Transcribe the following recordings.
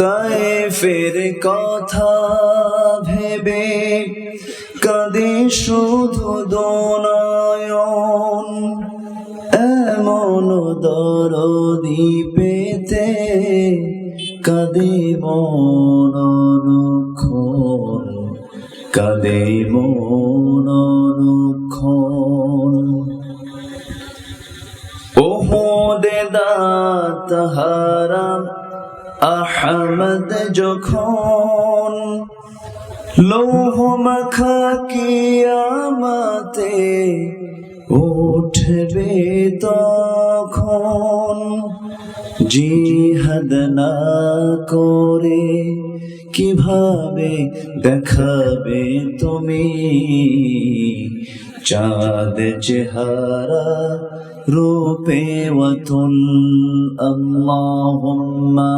তায়েফের কথা ভেবে কাঁদে শুধু দোনয়ন, এমন দরদি পেতে কাঁদে মন অনুক্ষণ, কাঁদে মন অনুক্ষণ। ওহুদে দাঁতহারা আহমদ যখন লৌহ মাখা কিয়ামতে উঠবে তখন, জিহাদ না করে কিভাবে দেখাবে তুমি চাঁদ চেহারা রূপে ওয়াতুল। আল্লাহুম্মা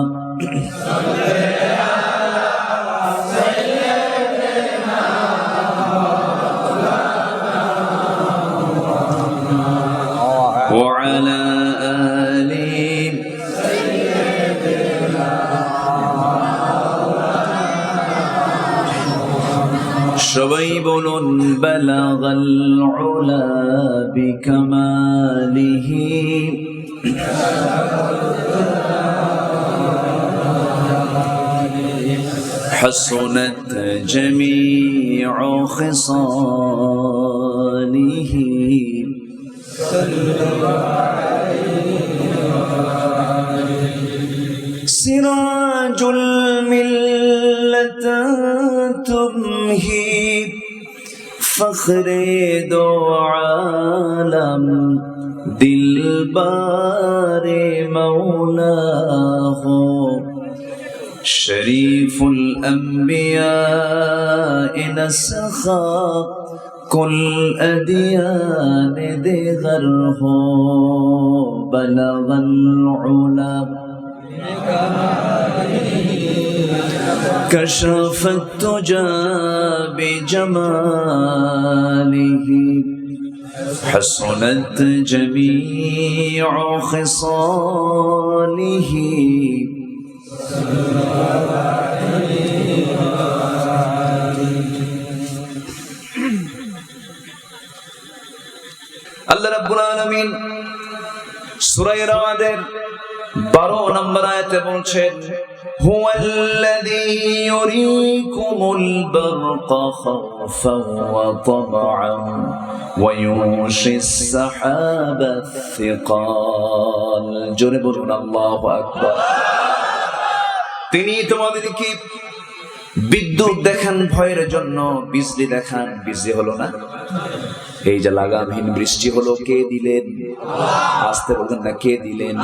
وعلى آل সবাই বলুন বালাগাল উলা বিকামালিহি حسنت جميع خصاله سراج الملة تمهي فخر دو عالم دلبار مولاه شريف الأنبياء نسخا كل أديان دغره بلغ العلا كشف التجى بجماله حسنت جميع خصاله আল্লাহ রাব্বুল আলামিন সূরা রাদের 12 নম্বর আয়াতে বলছেন হুয়াল্লাযী ইউরীকুমুল বারকা খাওফান ওয়া তামআন ওয়া ইউশিস সাহাবাত থিকাল। জোরে বলুন আল্লাহু আকবার। তিনি তোমাদেরকে বিদ্যুৎ দেখান ভয়ের জন্য, বিজলি দেখান, বিজলি হলো না, এই যে লাগামহীন বৃষ্টি হলো কে দিলেন? আসতে বলতেন না, কে দিলেন?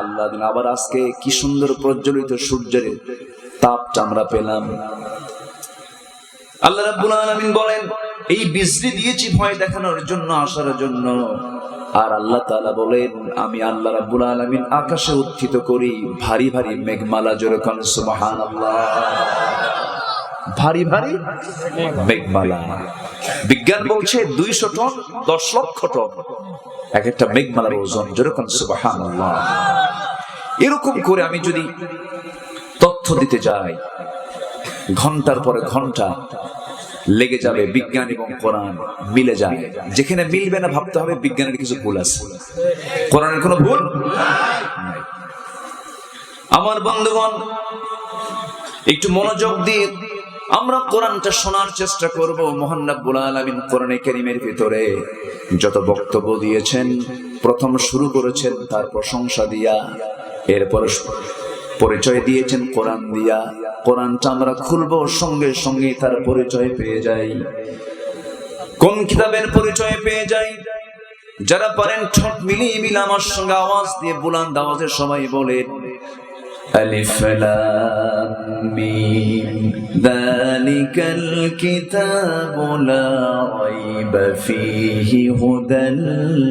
আল্লাহ দিন। আবার আজকে কি সুন্দর প্রজ্বলিত সূর্যের তাপটা আমরা পেলাম। আল্লাহ রাব্বুল আলামিন বলেন এই বিজলি দিয়েছি ভয় দেখানোর জন্য, আসার জন্য। আর আল্লাহ তাআলা বলেন আমি আল্লাহ রাব্বুল আলামিন আকাশে উত্থিত করি ভারী ভারী মেঘমালা। জোরে কোন সুবহানাল্লাহ। ভারী ভারী মেঘমালা। বিজ্ঞান বলছে 200 টন 10 লক্ষ টন এক একটা মেঘমালার ওজন। জোরে কোন সুবহানাল্লাহ। এরকম করে আমি যদি তথ্য দিতে যাই ঘন্টার পরে ঘন্টা লেগে যাবে। বিজ্ঞান এবং কোরআন মিলে যায়। যেখানে মিলবে না ভাবতে হবে বিজ্ঞানের কিছু ভুল আছে, কোরআনের কোনো ভুল নাই। আমার বন্ধুগণ একটু মনোযোগ দিয়ে আমরা কোরআনটা শোনার চেষ্টা করব। মহান রব্বুল আলামিন কোরআনে কারীমের ভিতরে যত বক্তব্য দিয়েছেন, প্রথম শুরু করেছেন তার প্রশংসা দিয়া, এরপর পরিচয় দিয়েছেন কোরআন দিয়া। কোরআনটা আমরা খুলবো, সঙ্গে সঙ্গে তার পরিচয় পেয়ে যাই। কোন কিতাবের পরিচয় পেয়ে যাই? যারা পারেন ঠোঁট মিলিয়ে মিলে আমার সঙ্গে আওয়াজ দিয়ে বুলন্দ আওয়াজে সবাই বলেন আলিফ লাম মিম যালিকাল কিতাবু লা রাইবা ফীহি হুদাল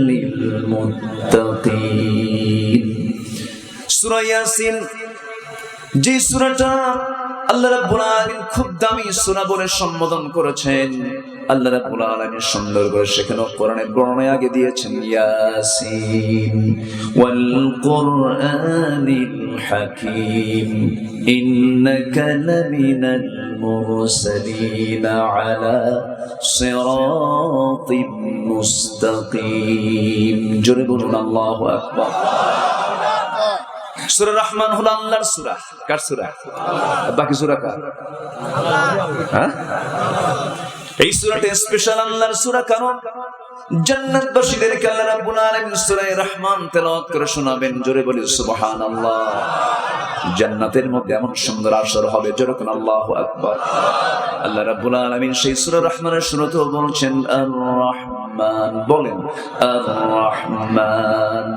লিল মুত্তাকিন। সূরা ইয়াসিন, যে সূরাটা আল্লাহ রাব্বুল আলামিন খুব দামি সূরা বলে সম্বোধন করেছেন, আল্লাহ রাব্বুল আলামিন সুন্দর করে সেখানেও কোরআনের বর্ণনা আগে দিয়েছেন, ইয়াসিন ওয়াল কুরআনিল হাকীম ইন্নাকা লামিনাল মুরসালিন আলা সিরাতিম মুস্তাকিম। জোরে বলুন আল্লাহু আকবার। সূরা রহমান হলো আল্লাহর সূরা। কার সূরা? বাকি সূরা কার? হ্যাঁ, এই সূরাটা স্পেশাল আল্লাহর সূরা। কারণ জান্নাতবাসীদেরকে আল্লাহ রাব্বুল আলামিন সূরা রহমান তেলাওয়াত করে শোনাবেন। জোরে বলি সুবহানাল্লাহ। জান্নাতের মধ্যে এমন সুন্দর আসর হবে, যেরকম আল্লাহু আকবার। আল্লাহ রাব্বুল আলামিন সেই সূরা রহমানের শুরুতেও বলছেন আর রহমান, বলেন আর রহমান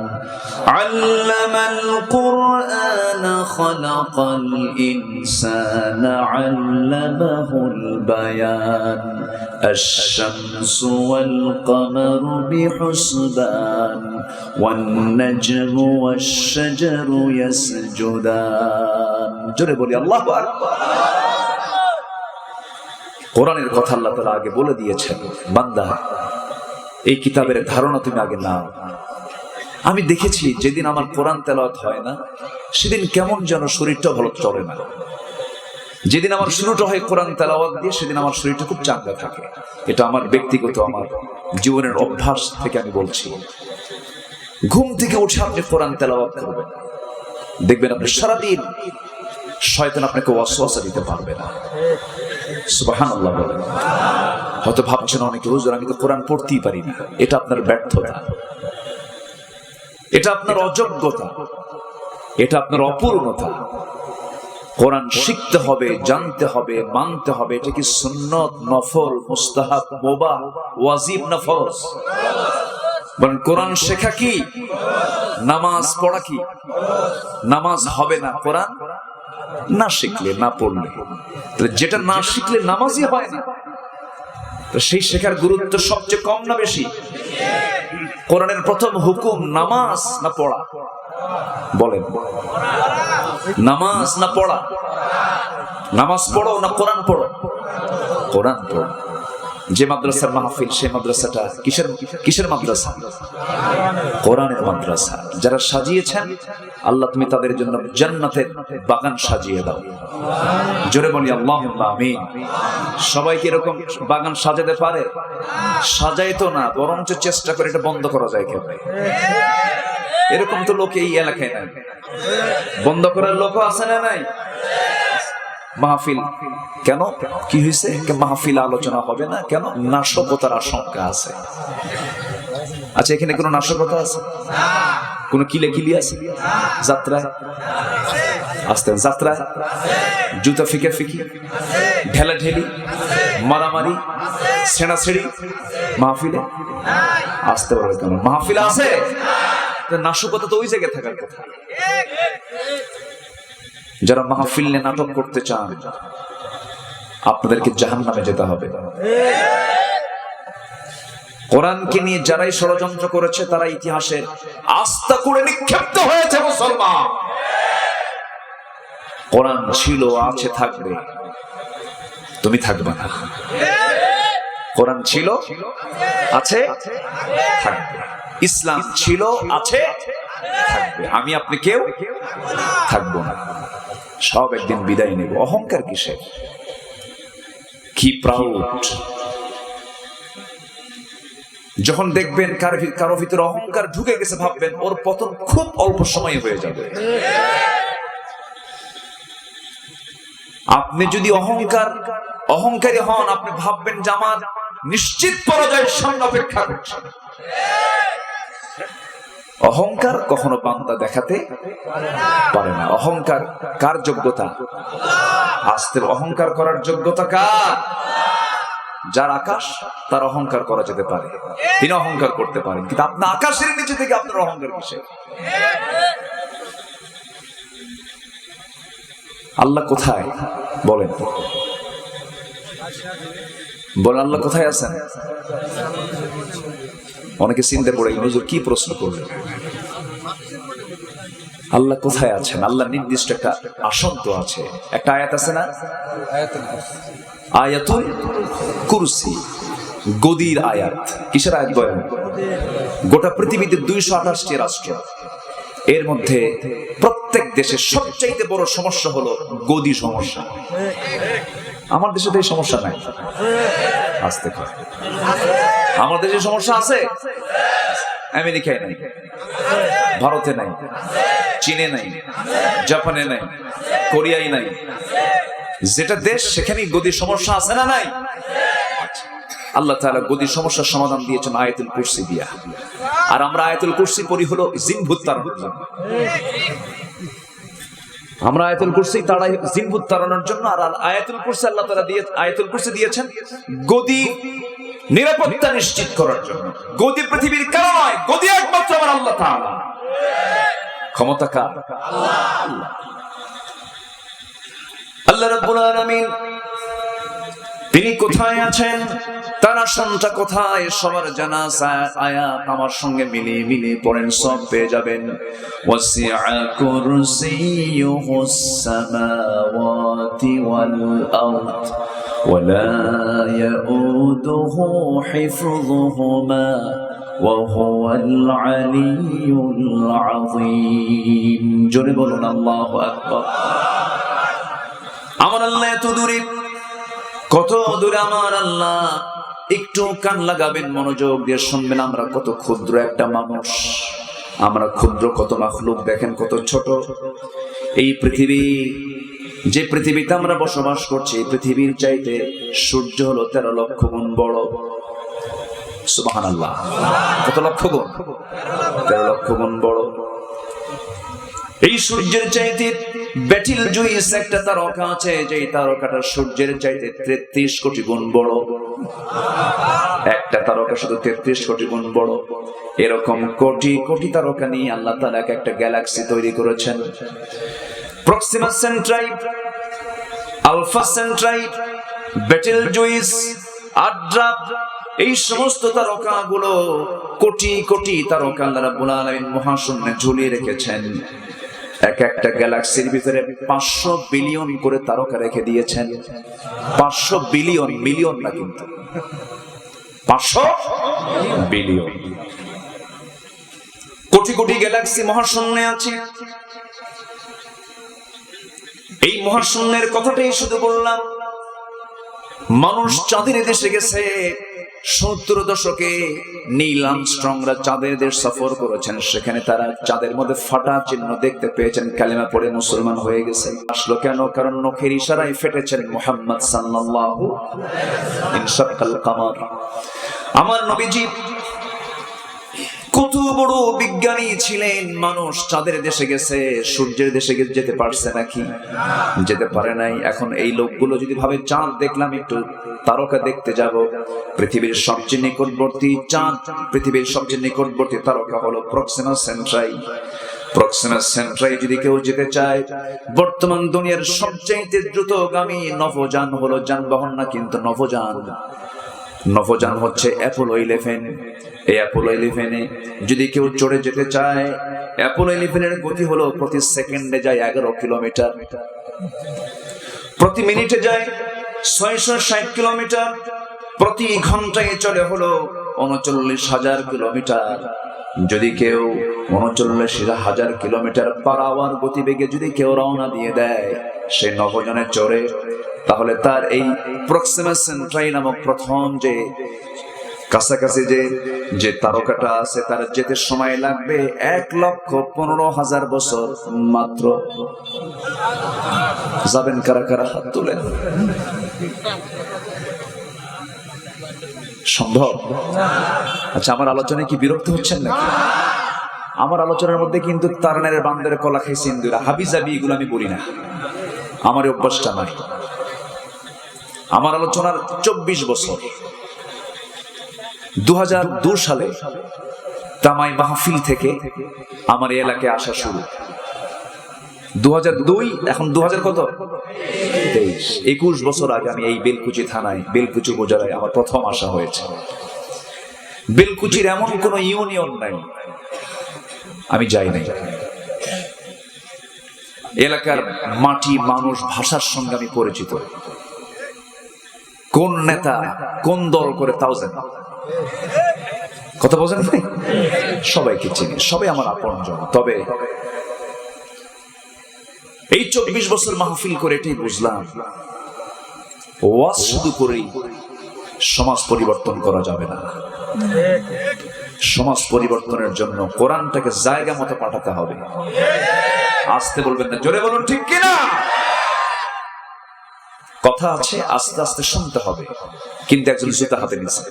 আল্লামাল কুরআন খালাকাল ইনসানা আল্লামাহুল বায়ান আশ-শামসু ওয়াল কামারু বিহুসবান ওয়ান নাজমু ওয়াশ-শাজারু ইয়াসজুদান। জোরে বলি আল্লাহু আকবার। কোরআনের কথা আল্লাহ তাআলা আগে বলে দিয়েছেন, বান্দা এই কিতাবের ধারণা তুমি আগে নাও। আমি দেখেছি যেদিন আমার কোরআন তেলাওয়াত হয় না, সেদিন কেমন যেন শরীরটা ভালো চলে না। যেদিন আমার শুরুটা হয় কোরআন তেলাওয়াত দিয়ে, সেদিন আমার শরীরটা খুব চাঙ্গা থাকে। এটা আমার ব্যক্তিগত, আমার জীবনের অভ্যাস থেকে আমি বলছি। ঘুম থেকে উঠে আপনি কোরআন তেলাওয়াত করবেন, দেখবেন আপনি সারাদিন শয়তান আপনাকে ওয়াসওয়াসা দিতে পারবে না। সুবহানাল্লাহ বলেন। হয়তো ভাবছেন অনেকে, হুজুর আমি তো কোরআন পড়তেই পারি না। এটা আপনার ব্যর্থতা, এটা আপনার অযোগ্যতা, এটা আপনার অপূর্ণতা। কোরআন শিখতে হবে, জানতে হবে, মানতে হবে। এটা কি সুন্নত, নফল, মুস্তাহাব, মুবাহ, ওয়াজিব না ফরজ? বলেন কোরআন শেখা কি? নামাজ পড়া কি? নামাজ হবে না কোরআন না শিখলে, না পড়লে। যেটা না শিখলে নামাজই হয় না, সেই শেখার গুরুত্ব সবচেয়ে কম না বেশি? কোরআনের প্রথম হুকুম নামাজ না পড়া? বলেন নামাজ না পড়া? নামাজ পড়ো না কোরআন পড়ো? কোরআন পড়ো। যে মাদ্রাসার মাহফিল, সেই মাদ্রাসাটা কিসের মাদ্রাসা? কোরআনের মাদ্রাসা। যারা সাজিয়েছেন, আল্লাহ তুমি তাদের জন্য জান্নাতের বাগান সাজিয়ে দাও। জোরে বলি আল্লাহুম্মা আমিন। সবাই কি এরকম বাগান সাজাতে পারে? সাজাই তো না, বরঞ্চ চেষ্টা করে এটা বন্ধ করা যায় কেমনে? এরকম তো লোক এই এলাকায় নাই। বন্ধ করার লোকও আছে না নাই? মাহফিল কেন, কি হয়েছে? মাহফিল আলোচনা হবে না কেন? নাশকতার আশঙ্কা আছে। আচ্ছা, এখানে কোনো নাশকতা আছে? কোন কিলে আছে? যাত্রায় আসতে, যাত্রায় জুতা ফিকে ফিকি, ঢেলা ঢেলি, মারামারি, ছেঁড়া ছেড়ি মাহফিলে আসতে পারবে কেন? মাহফিল আছে, নাশকতা তো ওই জায়গায় থাকার কথা। যারা মাহফিল নিয়ে নাটক করতে চান, আপনাদেরকে জাহান্নামে যেতে হবে। কোরআনকে নিয়ে যারাই ষড়যন্ত্র করেছে, তারা ইতিহাসের আস্থা করে নিক্ষিপ্ত হয়েছে। মুসলমান, কোরআন ছিল, আছে, থাকবে, তুমি থাকবে না। কোরআন ছিল, আছে, থাকবে। ইসলাম ছিল, আছে, থাকবে। আমি আপনি কেউ থাকবো না, সব একদিন বিদায় নেব। অহংকার কিসের? কি প্রাউড! যখন দেখবেন কারো ভিতরে অহংকার ঢুকে গেছে, ভাববেন ওর পতন খুব অল্প সময় হয়ে যাবে। আপনি যদি অহংকারী হন, আপনি ভাববেন যে আমার নিশ্চিত পরাজয়ের সামনে অপেক্ষা করছে। অহংকার কখনো বান্দা দেখাতে পারে না। অহংকার কার যোগ্যতা? আস্তে অহংকার করার যোগ্যতা কার? যার আকাশ, তার অহংকার করা যেতে পারে, তিনি অহংকার করতে পারেন। কিন্তু আপনার আকাশের নিচে থেকে আপনার অহংকার কিসের? আল্লাহ কোথায় বলেন? বলেন আল্লাহ কোথায় আছেন? অনেকে চিন্তা পড়ে গেল, হুজুর কি প্রশ্ন করলেন? আল্লাহ কোথায় আছেন? আল্লাহ নির্দিষ্ট একটা আসন তো আছে। একটা আয়াত আছে না, আয়াতুল কুরসি। গদির আয়াত। কিসের আয়াত বলেন? গোটা পৃথিবীতে 228টি রাষ্ট্র, এর মধ্যে প্রত্যেক দেশের সবচাইতে বড় সমস্যা হলো গদি সমস্যা। আমার দেশে তো এই সমস্যা নাই। আসতে আমার দেশে সমস্যা আছে, আমেরিকায় নাই, ভারতে নাই, চীনে নাই, জাপানে নাই, কোরিয়ায় নাই। যেটা দেশ সেখানেই গদির সমস্যা আছে না নাই? আল্লাহ তাআলা গদির সমস্যার সমাধান দিয়েছেন আয়াতুল কুরসি দিয়া। আর আমরা আয়াতুল কুরসি পড়ি হলো জিন ভূত তাড়ানোর জন্য। আমরা আয়াতুল কুরসি তাড়াই জিন ভূত তাড়ানোর জন্য। আর আয়াতুল কুরসি আল্লাহ তাআলা আয়াতুল কুরসি দিয়েছেন গদি নিরাপত্তা নিশ্চিত করার জন্য। গদি পৃথিবীর কারো নয়, গদি একমাত্র আমার আল্লাহ তাআলা। ক্ষমতা কার? আল্লাহ। আল্লাহ রাব্বুল আলামিন তিনি কোথায় আছেন, তার আসনটা কোথায়, সবার জানা আয়াত আমার সঙ্গে মিলিয়ে মিলিয়ে পড়েন, সব পেয়ে যাবেন। ওয়াসিআ কুরসিয়ুহুস সামাওয়াতি ওয়াল আরদ ওয়ালা ইয়াউদুহু হিফযুহুমা ওয়া হুয়াল আলিয়্যুল আযীম। জোরে বলুন আল্লাহু আকবার। আমার আল্লাহ এত দূরে, কত দূরে আমার আল্লাহ। একটু কান লাগাবেন, মনোযোগ দিয়ে শুনবেন। আমরা কত ক্ষুদ্র একটা মানুষ, আমরা ক্ষুদ্র কত মাখলুক, দেখেন কত ছোট এই পৃথিবী। যে পৃথিবীতে আমরা বসবাস করছি, এই পৃথিবীর চাইতে সূর্য হলো 13 লক্ষ গুণ বড়। সুবহানাল্লাহ। কত লক্ষ গুণ? 13 লক্ষ গুণ বড়। এই সূর্যের চাইতে ব্যাটিল জুইস একটা তারকা আছে, যে তারকাটা সূর্যের চাইতে 33 কোটি গুণ বড়। একটা তারকা শুধু 33 কোটি গুণ বড়। এরকম কোটি কোটি তারকা নিয়ে আল্লাহ তাআলা একটা গ্যালাক্সি তৈরি করেছেন। Proxima Centauri, Alpha Centauri, Betelgeuse, আড্রাপ, এই সমস্ত তারকাগুলো কোটি কোটি তারকা আল্লাহ রাব্বুল আলামিন মহাশূন্যে ঝুলিয়ে রেখেছেন। এক একটা গ্যালাক্সির ভিতরে 500 বিলিয়ন করে তারকা রেখে দিয়েছেন। 500 বিলিয়ন, মিলিয়ন না কিন্তু, 500 বিলিয়ন। কোটি কোটি গ্যালাক্সি মহাশূন্যে আছে। এই মহাশূন্যের কথাটাই শুধু বললাম। মানুষ চাঁদের দেশে গেছে। 70 দশকে নীল আর্মস্ট্রংরা চাঁদের দেশ সফর করেছেন। সেখানে তারা চাঁদের মধ্যে ফাটা চিহ্ন দেখতে পেয়েছেন, কালিমা পড়ে মুসলমান হয়ে গেছে। আসলো কেন? কারণ নখের ইশারায় ফেটেছেন মুহাম্মদ সাল্লাল্লাহু ইনশাআল কামার। আমার নবীজি কত বড় বিজ্ঞানী ছিলেন। মানুষ চাঁদের দেশে গেছে, সূর্যের দেশে যেতে পারছে নাকি? যেতে পারে নাই। এখন এই লোকগুলো যদি ভাবে চাঁদ দেখলাম, একটু তারকা দেখতে যাব। পৃথিবীর সবচেয়ে নিকটবর্তী চাঁদ, পৃথিবীর সবচেয়ে নিকটবর্তী তারকা হলো প্রক্সিমা সেন্ট্রাই। প্রক্সিমা সেন্ট্রাই যদি কেউ যেতে চায়, বর্তমান দুনিয়ার সবচেয়ে দ্রুতগামী নভোযান হলো, যানবাহন না কিন্তু নভোযান। নভোযান হচ্ছে অ্যাপোলো 11। এই অ্যাপোলো 11-এ যদি কেউ চড়ে যেতে চায়, অ্যাপোলো 11-এর গতি হলো প্রতি সেকেন্ডে যায় 11 কিলোমিটার, প্রতি মিনিটে যায় 660 কিলোমিটার, প্রতি ঘন্টায় চলে হলো 39,000 কিলোমিটার। যদি কেউ 39,000 কিলোমিটার পার আওয়ার গতিবেগে যদি কেউ রওনা দিয়ে দেয় সে নভোযানে চড়ে, তাহলে তার এই প্রক্সিমা সেন্ট্রাই নামক প্রথম যে কাছাকাছি যে তারকাটা আছে, তার যেতে সময় লাগবে 1,15,000 বছর মাত্র। যাবেন কারা কারা? হাত তোলেন। সম্ভব? আচ্ছা, আমার আলোচনায় কি বিরক্ত হচ্ছেন নাকি? আমার আলোচনার মধ্যে কিন্তু তারানের বান্দের কলা খাই সিন্দুরা হাবিজাবি এগুলো আমি বলি না, আমার অভ্যাসটা নাই। আমার আলোচনার 24 বছর। 2002 সালে তামাই মাহফিল থেকে আমার এই এলাকায় আসা শুরু। 2002, এখন 2000 কত? 23, 21 বছর আগে আমি এই বেলকুচি থানায়, বেলকুচি উপজেলায় আমার প্রথম আসা হয়েছে। বেলকুচির এমন কোন ইউনিয়ন নাই আমি যাই নাই। এলাকার মাটি, মানুষ, ভাষার সঙ্গে আমি পরিচিত। কোন নেতা কোন দল করে তাও জানি। কথা বোঝেন? সবাইকে চিনি, সবাই আমার আপনজন। তবে এই 24 বছর মাহফিল করে এটাই বুঝলাম, ওয়াজ শুধু করেই সমাজ পরিবর্তন করা যাবে না। সমাজ পরিবর্তনের জন্য কোরআনটাকে জায়গা মতো পাঠাতে হবে। আস্তে বলবেন না, জোরে বলুন ঠিক কিনা। কথা আছে, আস্তে আস্তে শুনতে হবে। কিন্তু একজন জুতা হাতে নিচ্ছে,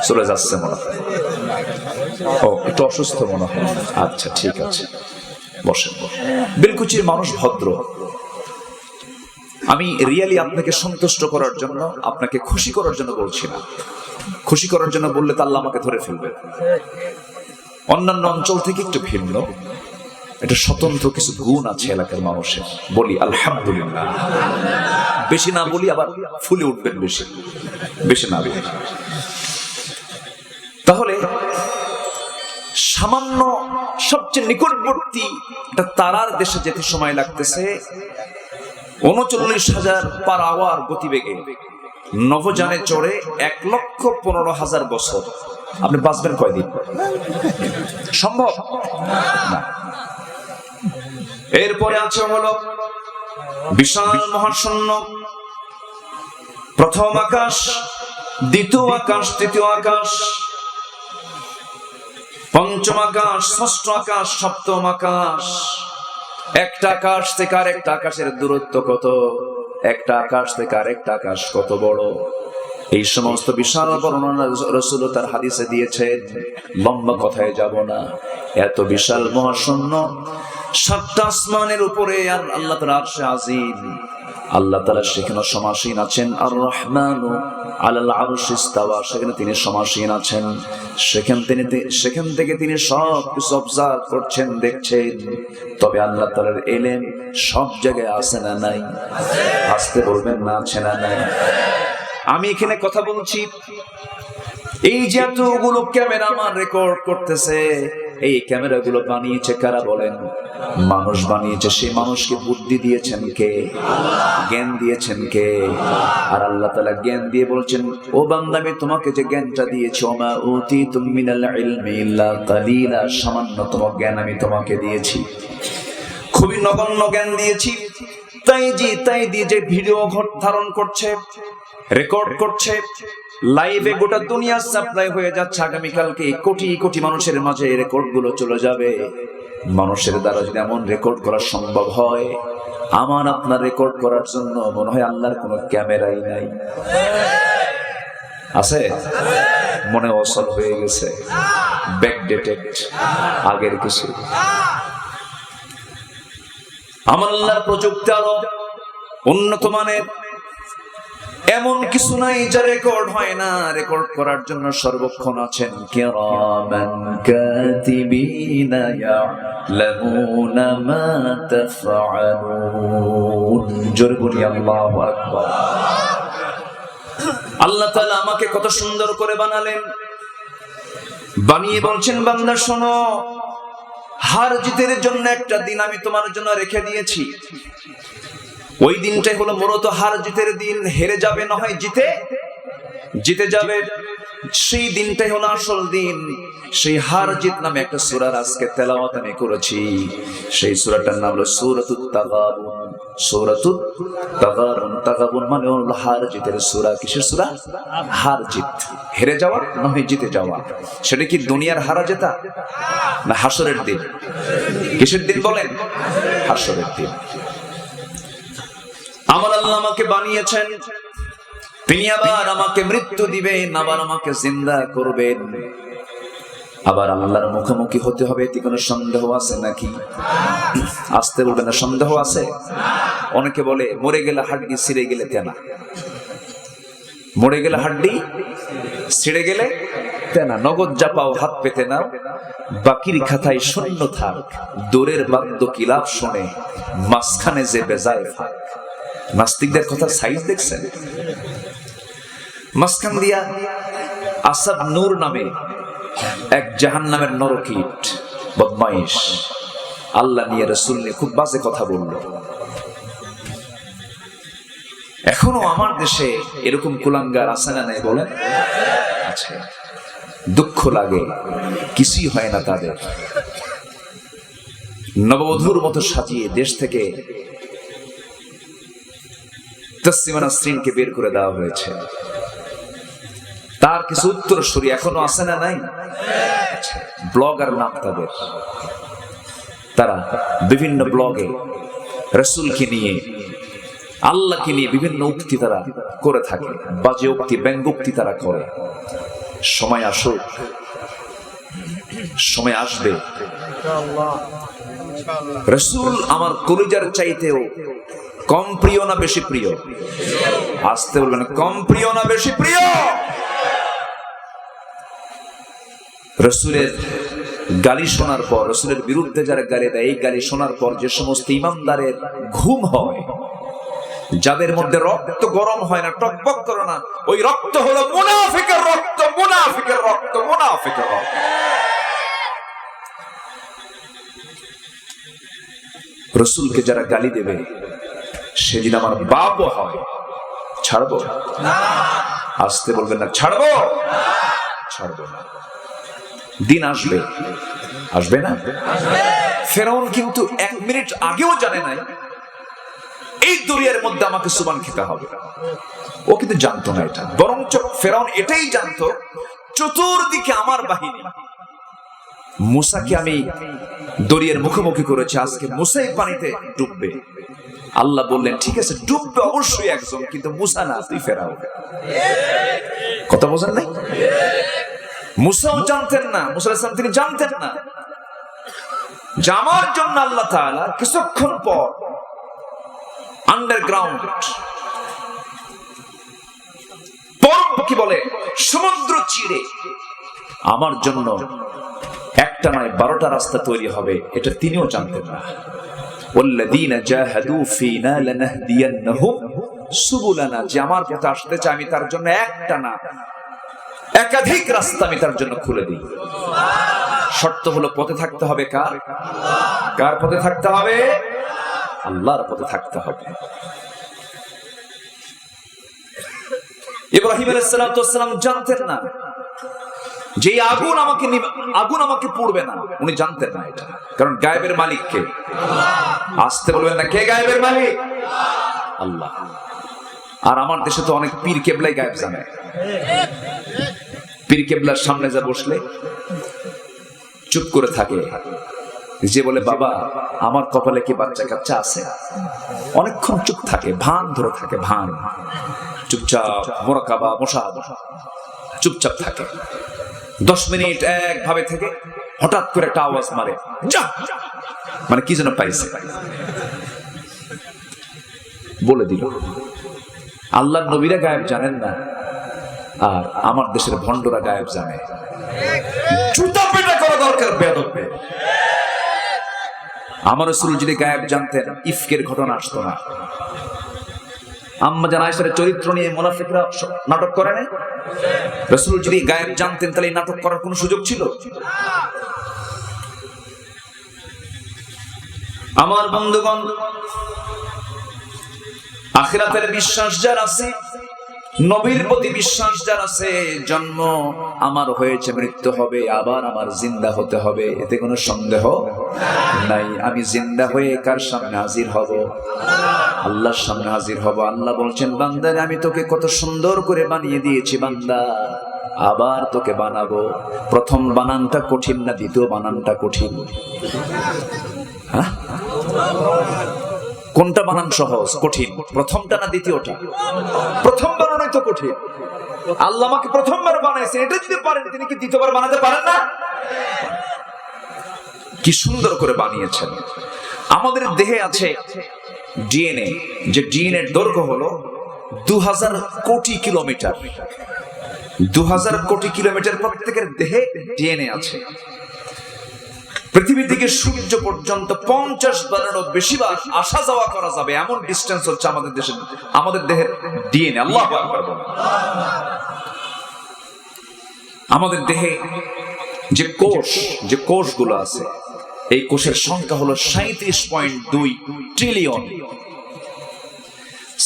চলে যাচ্ছে মনে হয়। ও একটু অসুস্থ মনে হয়। আচ্ছা ঠিক আছে, বসেন। বেলকুচির মানুষ ভদ্র। আমি রিয়েলি আপনাকে সন্তুষ্ট করার জন্য, আপনাকে খুশি করার জন্য বলছি না। খুশি করার জন্য বললে তো আল্লাহ আমাকে ধরে ফেলবে। অন্যান্য অঞ্চল থেকে একটু ভিন্ন, এটা স্বতন্ত্র কিছু গুণ আছে এলাকার মানুষের। বলি আলহামদুলিল্লাহ। বেশি না বলি আবার ফুলে উঠবেন, বেশি বেশি না বলি। তাহলে সামান্য সবচেয়ে নিকটবর্তী একটা তারার দেশে যেতে সময় লাগতেছে 39,000 পার আওয়ার গতিবেগে নভোযানে চড়ে 1,15,000 বছর। আপনি বাঁচবেন কয়দিন? সম্ভব না। এরপরে আছে হলো বিশাল মহাশূন্য, প্রথম আকাশ, দ্বিতীয় আকাশ, তৃতীয় আকাশ, পঞ্চম আকাশ, ষষ্ঠ আকাশ, সপ্তম আকাশ। একটা আকাশ থেকে আরেকটা আকাশের দূরত্ব কত, একটা আকাশ থেকে আরেকটা আকাশ কত বড়, এই সমস্ত বিশাল বর্ণনা রাসূল তার হাদিসে দিয়েছেন। লম্বা কথায় যাব না। এত বিশাল মহাশূন্য, 7টা আসমানের উপরে আর আল্লাহ তাআলা আরশে আজিম। আল্লাহ তাআলা সেখানে সমাসীন আছেন। আর রহমানু আলাল আরশি ইস্তাওয়া, সেখানে তিনি সমাসীন আছেন। সেখান থেকে তিনি সব কিছু অবজার্ভ করছেন, দেখছেন। তবে আল্লাহ তাআলার ইলম সব জায়গায় আছে না নাই? আসতে বলবেন না, আছে না নাই? আমি এখানে কথা বলছি, এই যে এতগুলো ক্যামেরা আমার রেকর্ড করতেছে, এই ক্যামেরাগুলো বানিয়েছে কারা বলেন? মানুষ বানিয়েছে। সেই মানুষকে বুদ্ধি দিয়েছেন কে? জ্ঞান দিয়েছেন কে? আর আল্লাহ তাআলা জ্ঞান দিয়ে বলছেন, ও বান্দা আমি তোমাকে যে জ্ঞানটা দিয়েছি, ওমা উতিতুম মিনাল ইলমি ইল্লা কালিলা, সামান্যতম জ্ঞান আমি তোমাকে দিয়েছি, খুবই নগণ্য জ্ঞান দিয়েছি। তাই দিয়ে যে ভিডিও ধারণ করছে, রেকর্ড করছে, লাইভে গোটা দুনিয়া সাপ্লাই হয়ে যাচ্ছে। আগামীকালকে কোটি কোটি মানুষের মাঝে এই রেকর্ড গুলো চলে যাবে। মানুষের দ্বারা যদি এমন রেকর্ড করা সম্ভব হয়, আমার আপনার রেকর্ড করার জন্য মনে হয় আল্লাহর কোনো ক্যামেরাই নাই। আছে? মনে অসল হয়ে গেছে, ব্যাকডেটেড, আগের কিছু। আমার আল্লাহর প্রযুক্তি আরো উন্নত মানের। এমন কিছু নাই যা রেকর্ড হয় না। রেকর্ড করার জন্য সর্বক্ষণ আছেন কিরামান কাতিবিনা ইয়ালামুনা মা তাফআলুন। জোরে বলি আল্লাহু আকবার। আল্লাহ তাআলা আমাকে কত সুন্দর করে বানালেন, বানিয়ে বলছেন, বান্দা শোনো, হার জিতের জন্য একটা দিন আমি তোমার জন্য রেখে দিয়েছি। ওই দিনটাই হলো মূলত হার জিতের দিন। হেরে যাবে না হয় জিতে যাবে, সেই দিনটাই হলো আসল দিন। সেই হার জিত নামে একটা সূরা আজকে তেলাওয়াত আমি করেছি। সেই সূরাটার নাম হলো সূরাতুত তাগাবুন। সূরাতুত তাগাবুন, তাগাবুন মানে হলো হার জিতের সূরা। কিসের সূরা? হার জিত, হেরে যাওয়া না হয় জিতে যাওয়া। সেটা কি দুনিয়ার হারা জেতা না হাসরের দিন? কিসের দিন বলেন? হাসরের দিন। আমার আল্লাহ আমাকে বানিয়েছেন, তিনি আবার আমাকে মৃত্যু দিবেন, আবার আমাকে জিন্দা করবেন, আবার আল্লাহর মুখোমুখি হতে হবে। এতে কোনো সন্দেহ আছে নাকি? আসতে বলবেন না, সন্দেহ আছে? অনেকে বলে মরে গেলে হাড্ডি ছিঁড়ে গেলে তেনা, মরে গেলে হাড্ডি ছিঁড়ে গেলে তেনা। নগদ যা পাও হাত পেতে নাও, বাকির খাতায় শূন্য থাক। দূরের বাদ্য কিলাপ শোনে, মাঝখানে যে বেজায় থাক। নাস্তিকদের কথা সাইজ দেখছেন? মাঝখান দিয়া আসাদ নূর নামে এক জাহান্নামের নরকীট, বদমাইশ, আল্লাহ নিয়ে রাসূল নিয়ে খুব বাজে কথা বলল। এখনো আমার দেশে এরকম কুলাঙ্গার আছে না নাই বলেন? আছে। দুঃখ লাগে, কিছুই হয় না তাদের। নববধূর মতো সাজিয়ে দেশ থেকে তাসলিমা নাসরিনকে বের করে দেওয়া হয়েছে। তার কিছু উত্তরসূরি এখনো আছে না নাই? ব্লগার নাম তাদের। তারা বিভিন্ন ব্লগে রাসূলকে নিয়ে, আল্লাহকে নিয়ে বিভিন্ন উক্তি তারা করে থাকে, বাজে উক্তি, ব্যঙ্গোক্তি তারা করে। সময় আসুক, সময় আসবে, রাসূল আমার কলিজার চাইতেও কম প্রিয় না বেশি প্রিয়? আসতে বলবেন, কম প্রিয় না বেশি প্রিয়? রাসূলের গালি শোনার পর, রাসূলের বিরুদ্ধে যারা গালি দেয়, এই গালি শোনার পর যে সমস্ত ইমানদারের ঘুম হয়, যাদের মধ্যে রক্ত গরম হয় না, টকবক করে না, ওই রক্ত হলো মুনাফিকের রক্ত, মুনাফিকের রক্ত, মুনাফিকের রক্ত। রাসূলকে যারা গালি দেবে, সেদিন আমার বাপও হয়, ছাড়বো না। আসতে বলবেন না, ছাড়বো না, ছাড়বো না। দিন আসবে, আসবে না? ফেরাউন কিন্তু 1 মিনিট আগেও জানে নাই এই দরিয়ার মধ্যে আমাকে সুবহান খেতে হবে। ও কিন্তু জানতো না এটা, বরঞ্চ ফেরাউন এটাই জানতো চতুর্দিকে আমার বাহিনী। মুসাকে আমি দরিয়ার মুখোমুখি করেছি, আজকে মুসাই পানিতে ডুববে। আল্লাহ বললেন, ঠিক আছে ডুববে অবশ্যই একজন, কিন্তু মুসা না, তুই ফেরাউন। কথা বোঝেন নাই? মুসাও জানতেন না, মুসা আলাইহিস সালাম তিনি জানতেন না যে আমার জন্য আল্লাহ তাআলা কিছুক্ষণ পর আন্ডারগ্রাউন্ড কি বলে, সমুদ্র চিরে আমার জন্য একটা নয় 12টা রাস্তা তৈরি হবে, এটা তিনিও জানতেন না। ওয়াল্লাযীনা জাহাদু ফীনা লানাহদিয়ান্নাহুম সুবুলানা, যে আমার পথে আসতে চায় আমি তার জন্য একটা না একাধিক রাস্তা আমি তার জন্য খুলে দিই। শর্ত হলো পথে থাকতে হবে কার? কার পথে থাকতে হবে? আল্লাহর পথে থাকতে হবে। ইব্রাহিম আলাইহিস সালাম জানতেন না যে আগুন আমাকে পুড়বে না, উনি জানতেন না এটা, কারণ গায়েবের মালিক কে? আসতে বলবেন না, কে গায়েবের মালিক? আল্লাহ। আর আমার দেশে তো অনেক পীর কেবলাই গায়েব জানে। পীর কেবলার সামনে যা বসলে চুপ করে থাকে, যে বলে বাবা আমার কপালে কি বাচ্চা কাচ্চা আছে, অনেকক্ষণ চুপ থাকে, ভান ধরে থাকে, ভান, চুপচাপ মোরাকাবা মুশাহাদা, চুপচাপ থাকে। 10 মিনিট একভাবে থেকে হঠাৎ করে একটা আওয়াজ মারে, যা, মানে কি যেন পাইছে, বলে দিল। আল্লাহর নবীরা গায়েব জানেন না, আর আমার দেশের ভণ্ডরা গায়েব জানে। জুতা পেটা করা দরকার বেয়াদবকে। আমার রাসূল যদি গায়েব জানতেন, ইফকের ঘটনা আসতো না। আম্মা জান আয়েশার চরিত্র নিয়ে মুনাফিকরা নাটক করে না? রাসূল যদি গায়েব জানতেন, তাহলে এই নাটক করার কোনো সুযোগ ছিল? আমার বন্ধুগণ, আখিরাতের বিশ্বাস যার আছে, নবীর প্রতি বিশ্বাস যার আছে, জন্ম আমার হয়েছে, মৃত্যু হবে, আবার আমার জিন্দা হতে হবে, এতে কোনো সন্দেহ নাই। আমি জিন্দা হয়ে কার সামনে হাজির হব? আল্লাহর সামনে হাজির হব। আল্লাহ বলছেন, বান্দারে আমি তোকে কত সুন্দর করে বানিয়ে দিয়েছি বান্দা, আবার তোকে বানাবো। প্রথম বানানটা কঠিন না দ্বিতীয় বানানটা কঠিন? হ্যাঁ, কোনটা বানান সহজ কঠিন? প্রথমটা না দ্বিতীয়টা? প্রথম বানানোই তো কঠিন। আল্লাহ আমাকে প্রথমবার বানাইছেন, এটা যদি পারেন তিনি কি দ্বিতীয়বার বানাতে পারেন না? কি সুন্দর করে বানিয়েছেন। আমাদের দেহে আছে ডিএনএ, যে ডিএনএ দৈর্ঘ্য হলো 2000 কোটি কিলোমিটার। 2000 কোটি কিলোমিটার প্রত্যেকের দেহে ডিএনএ আছে। পৃথিবী থেকে সূর্য পর্যন্ত 50 বারেরও বেশি বার আসা যাওয়া করা যাবে, এমন ডিস্টেন্স হচ্ছে আমাদের দেহের ডিএনএ। আল্লাহু আকবার। আমাদের দেহে যে কোষগুলো আছে, এই কোষের সংখ্যা হলো 37.2 ট্রিলিয়ন।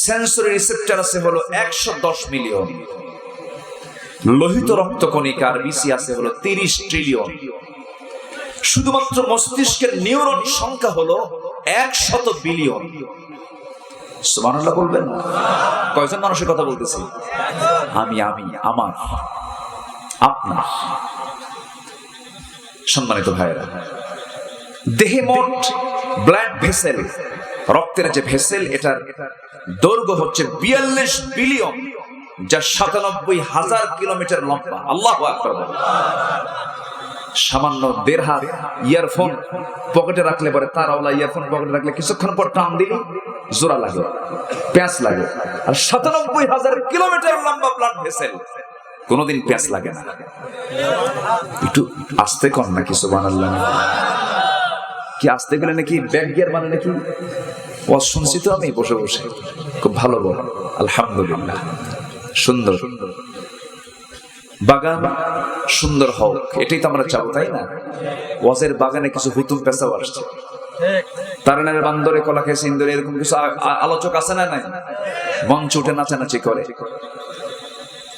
সেন্সরি রিসেপ্টর আছে হলো 110 মিলিয়ন, লোহিত রক্তকণিকার বিসি আছে হলো 30 ট্রিলিয়ন। শুধুমাত্র মস্তিষ্কের নিউরন সংখ্যা হলো 100 বিলিয়ন। সুবহানাল্লাহ বলবেন। কয়জন মানুষের কথা বলতেছি? আমি, আমার, আপনার। সম্মানিত ভাইয়েরা, দেহে মোট ব্লাড ভেসেল, রক্তের যে ভেসেল, এটার দৈর্ঘ্য হচ্ছে 42 বিলিয়ন, যা 97,000 কিলোমিটার লম্বা। আল্লাহু আকবার। সামান্য 1.5 হাত ইয়ারফোন পকেটে রাখলে পরে, তারওয়ালা ইয়ারফোন পকেটে রাখলে কিছুক্ষণ পর টান দিলে জোড়া লাগে, প্যাঁচ লাগে। আর 97,000 কিলোমিটার লম্বা ব্লাড ভেসেল, কোনোদিন প্যাঁচ লাগে না। একটু আস্তে কর নাকি সুবহানাল্লাহ। কি আস্তে গেলে নাকি ব্যাক গিয়ার মানে নাকি? ও শুনছি তো আমি বসে বসে, খুব ভালো বল, আলহামদুলিল্লাহ। সুন্দর বাগান সুন্দর হোক, এটাই তো আমরা চাবো, তাই না? ওয়াজের বাগানে কিছু হুতুম পেশাও আসছে, তারানের বান্দরে কলা খেয়ে সিন্দুরে, এরকম কিছু আলোচক আছে না? নাই? মঞ্চ উঠে নাচানাচি করে।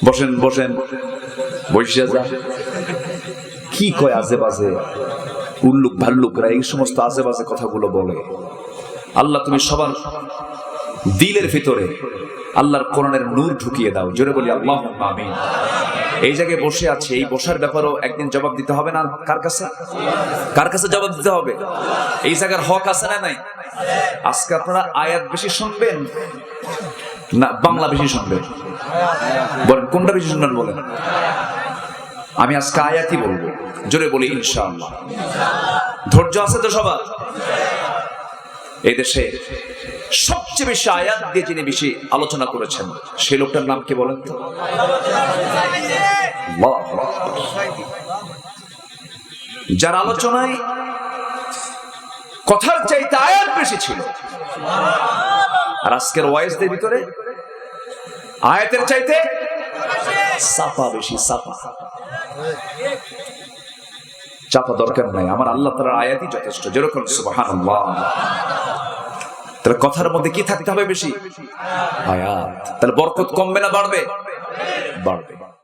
বসেন বসেন, বসে যা। কি কয় আজে বাজে উল্লুক ভাল্লুকরা এই সমস্ত আজে বাজে কথাগুলো বলে। আল্লাহ তুমি সবার দিলের ভিতরে আল্লাহর কোরআনের নূর ঢুকিয়ে দাও। জোরে বলি আল্লাহুম্মা আমিন। এই জায়গায় বসে আছে, এই বসার ব্যাপারেও একদিন জবাব দিতে হবে না? কার কাছে? কার কাছে জবাব দিতে হবে? এই জায়গার হক আছে না নাই? আজকে আপনারা আয়াত বেশি শুনবেন না বাংলা বেশি শুনবেন? বলেন কোনটা বেশি শুনবেন বলেন। আমি আজকে আয়াতই বলবো। জোরে বলি ইনশাআল্লাহ। ধৈর্য আছে তো সবার? এই দেশে সবচেয়ে বেশি আয়াত দিয়ে যিনি বেশি আলোচনা করেছেন, সেই লোকটার নাম কি বলেন তো? যার আলোচনায় কথার চাইতে আয়াত বেশি ছিল, আর আজকের ওয়াইজদের ভিতরে আয়াতের চাইতে সাফা বেশি। চাপা দরকার নাই, আমার আল্লাহ তাআলার আয়াতই যথেষ্ট। যেরকম সুবহানাল্লাহ। তাহলে কথার মধ্যে কি থাকতে হবে? বেশি আয়াত। তাহলে বরকত কমবে না বাড়বে? বাড়বে।